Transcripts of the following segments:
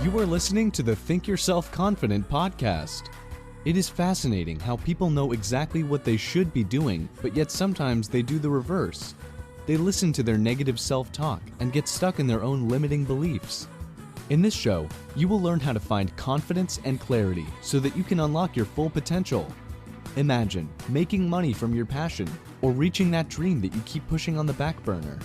You are listening to the Think Yourself Confident podcast. It is fascinating how people know exactly what they should be doing, but yet sometimes they do the reverse. They listen to their negative self-talk and get stuck in their own limiting beliefs. In this show, you will learn how to find confidence and clarity so that you can unlock your full potential. Imagine making money from your passion or reaching that dream that you keep pushing on the back burner.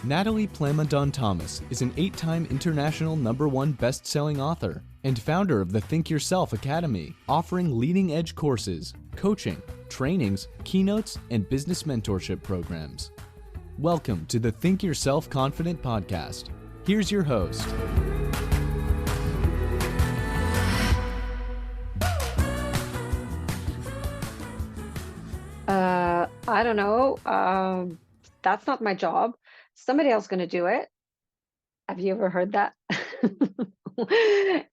Nathalie Plamondon-Thomas is an 8-time international No.1 Bestselling Author and founder of the Think Yourself Academy, offering leading-edge courses, coaching, trainings, keynotes, and business mentorship programs. Welcome to the Think Yourself Confident podcast. Here's your host. I don't know. That's not my job. Somebody else going to do it. Have you ever heard that?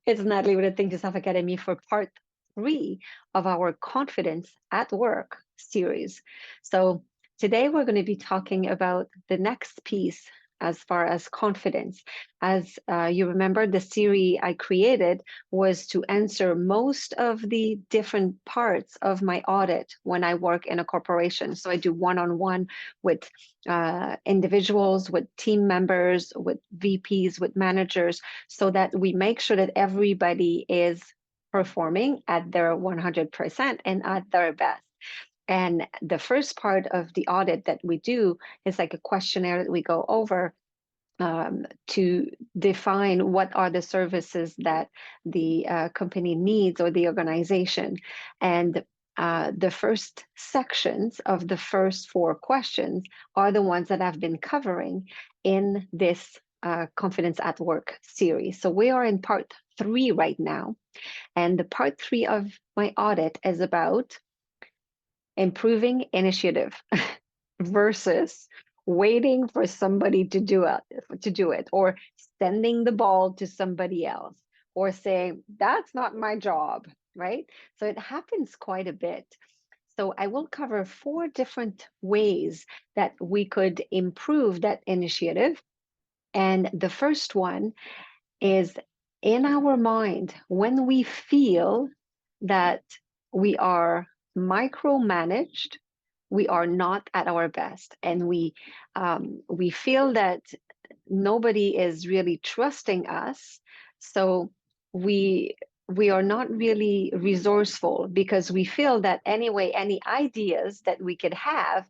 It's Natalie with the Think Yourself Academy for part 3 of our Confidence at Work series. So today we're going to be talking about the next piece as far as confidence. As you remember, the series I created was to answer most of the different parts of my audit when I work in a corporation. So I do one-on-one with individuals, with team members, with VPs, with managers, so that we make sure that everybody is performing at their 100% and at their best. And the first part of the audit that we do is like a questionnaire that we go over to define what are the services that the company needs or the organization. And the first sections of the first 4 questions are the ones that I've been covering in this Confidence at Work series. So we are in part 3 right now. And the part 3 of my audit is about improving initiative versus waiting for somebody to do it, or sending the ball to somebody else, or saying, that's not my job, right? So it happens quite a bit. So I will cover 4 different ways that we could improve that initiative. And the first one is in our mind, when we feel that we are micromanaged, we are not at our best, and we feel that nobody is really trusting us. So we are not really resourceful because we feel that anyway, any ideas that we could have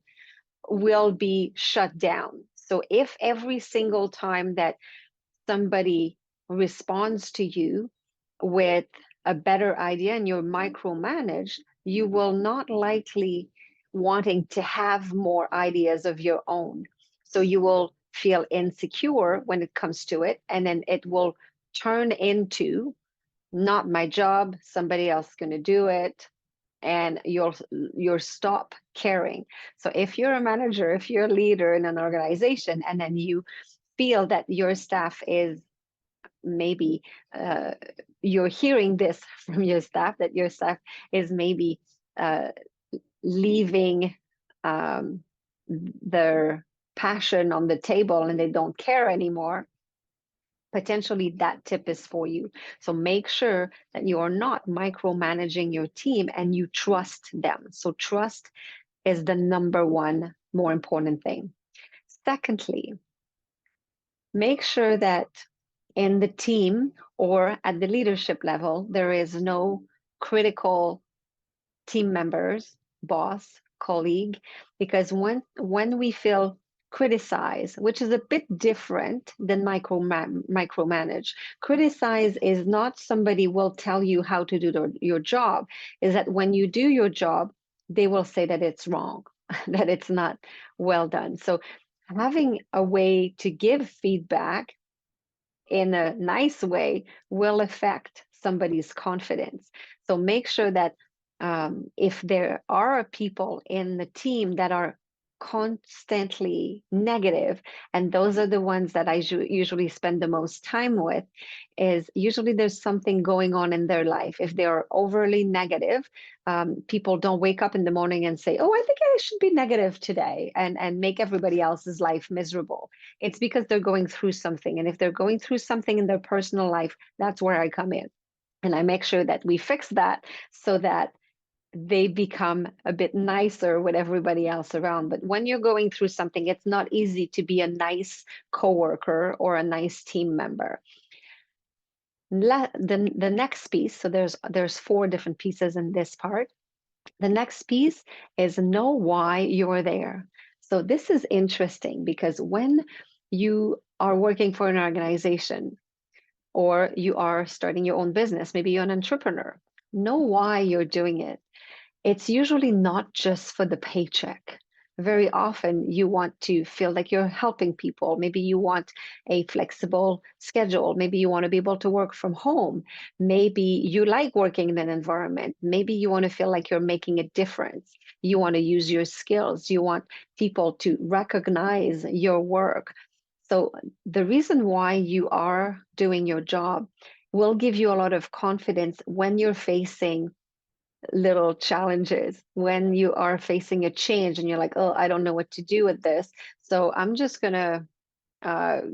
will be shut down. So if every single time that somebody responds to you with a better idea and you're micromanaged, you will not likely wanting to have more ideas of your own. So you will feel insecure when it comes to it, and then it will turn into not my job, somebody else going to do it, and you'll stop caring. So if you're a manager, if you're a leader in an organization, and then you feel that your staff is maybe you're hearing this from your staff, that your staff is maybe leaving their passion on the table and they don't care anymore, potentially that tip is for you. So make sure that you are not micromanaging your team and you trust them. So trust is the number 1 more important thing. Secondly, make sure that in the team or at the leadership level, there is no critical team members, boss, colleague, because when we feel criticized, which is a bit different than micromanage. Criticize is not somebody will tell you how to do your job, is that when you do your job, they will say that it's wrong, that it's not well done. So having a way to give feedback in a nice way will affect somebody's confidence. So make sure that if there are people in the team that are constantly negative, and those are the ones that I usually spend the most time with, is usually there's something going on in their life. If they are overly negative, people don't wake up in the morning and say, oh, I think I should be negative today, and make everybody else's life miserable. It's because they're going through something. And if they're going through something in their personal life, that's where I come in. And I make sure that we fix that so that they become a bit nicer with everybody else around. But when you're going through something, it's not easy to be a nice coworker or a nice team member. The next piece, so there's 4 different pieces in this part. The next piece is know why you're there. So this is interesting because when you are working for an organization, or you are starting your own business, maybe you're an entrepreneur, know why you're doing it. It's usually not just for the paycheck. Very often you want to feel like you're helping people. Maybe you want a flexible schedule. Maybe you want to be able to work from home. Maybe you like working in an environment. Maybe you want to feel like you're making a difference. You want to use your skills. You want people to recognize your work. So the reason why you are doing your job will give you a lot of confidence when you're facing little challenges, when you are facing a change and you're like, oh, I don't know what to do with this. So I'm just going to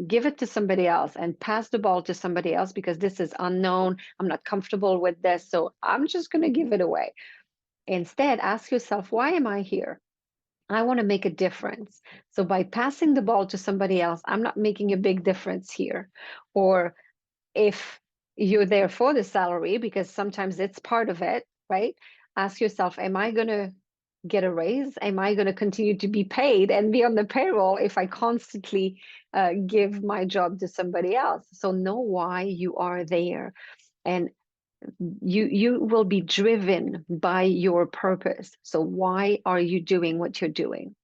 give it to somebody else and pass the ball to somebody else because this is unknown. I'm not comfortable with this. So I'm just going to give it away. Instead, ask yourself, why am I here? I want to make a difference. So by passing the ball to somebody else, I'm not making a big difference here. Or if you're there for the salary, because sometimes it's part of it, right? Ask yourself, am I going to get a raise? Am I going to continue to be paid and be on the payroll if I constantly give my job to somebody else? So know why you are there. And you will be driven by your purpose. So why are you doing what you're doing?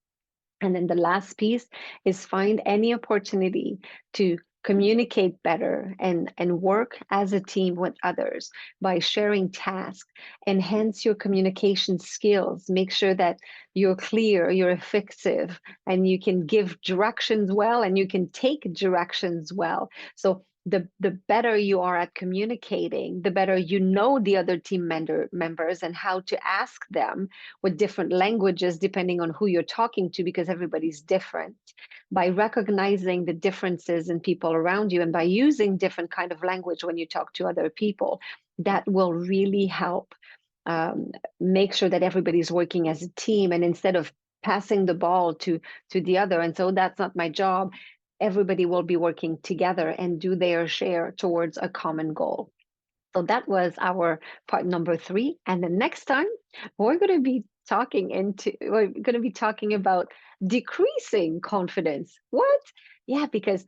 And then the last piece is find any opportunity to communicate better and work as a team with others by sharing tasks. Enhance your communication skills. Make sure that you're clear, you're effective, and you can give directions well, and you can take directions well. So the better you are at communicating, the better you know the other team members and how to ask them with different languages depending on who you're talking to, because everybody's different. By recognizing the differences in people around you and by using different kind of language when you talk to other people, that will really help make sure that everybody's working as a team. And instead of passing the ball to the other, and so that's not my job, everybody will be working together and do their share towards a common goal. So that was our part number 3. And the next time we're going to be talking about decreasing confidence. What? Yeah, because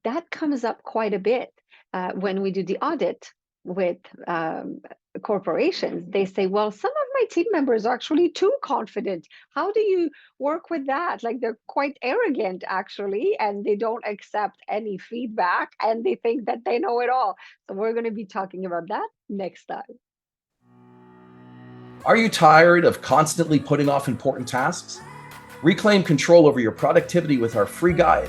that comes up quite a bit when we do the audit with corporations. They say, well, some of my team members are actually too confident. How do you work with that? Like, they're quite arrogant, actually, and they don't accept any feedback, and they think that they know it all. So we're going to be talking about that next time. Are you tired of constantly putting off important tasks? Reclaim control over your productivity with our free guide.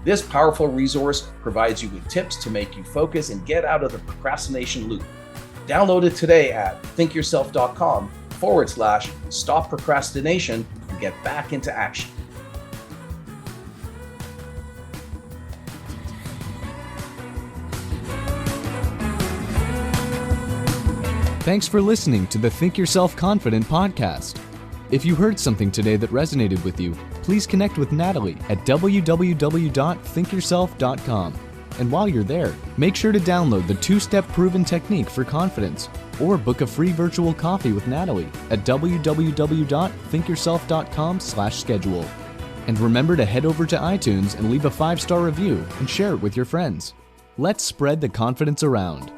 This powerful resource provides you with tips to make you focus and get out of the procrastination loop. Download it today at thinkyourself.com/stop procrastination and get back into action. Thanks for listening to the Think Yourself Confident podcast. If you heard something today that resonated with you, please connect with Nathalie at www.thinkyourself.com. And while you're there, make sure to download the 2-step proven technique for confidence, or book a free virtual coffee with Nathalie at www.thinkyourself.com/schedule. And remember to head over to iTunes and leave a 5-star review and share it with your friends. Let's spread the confidence around.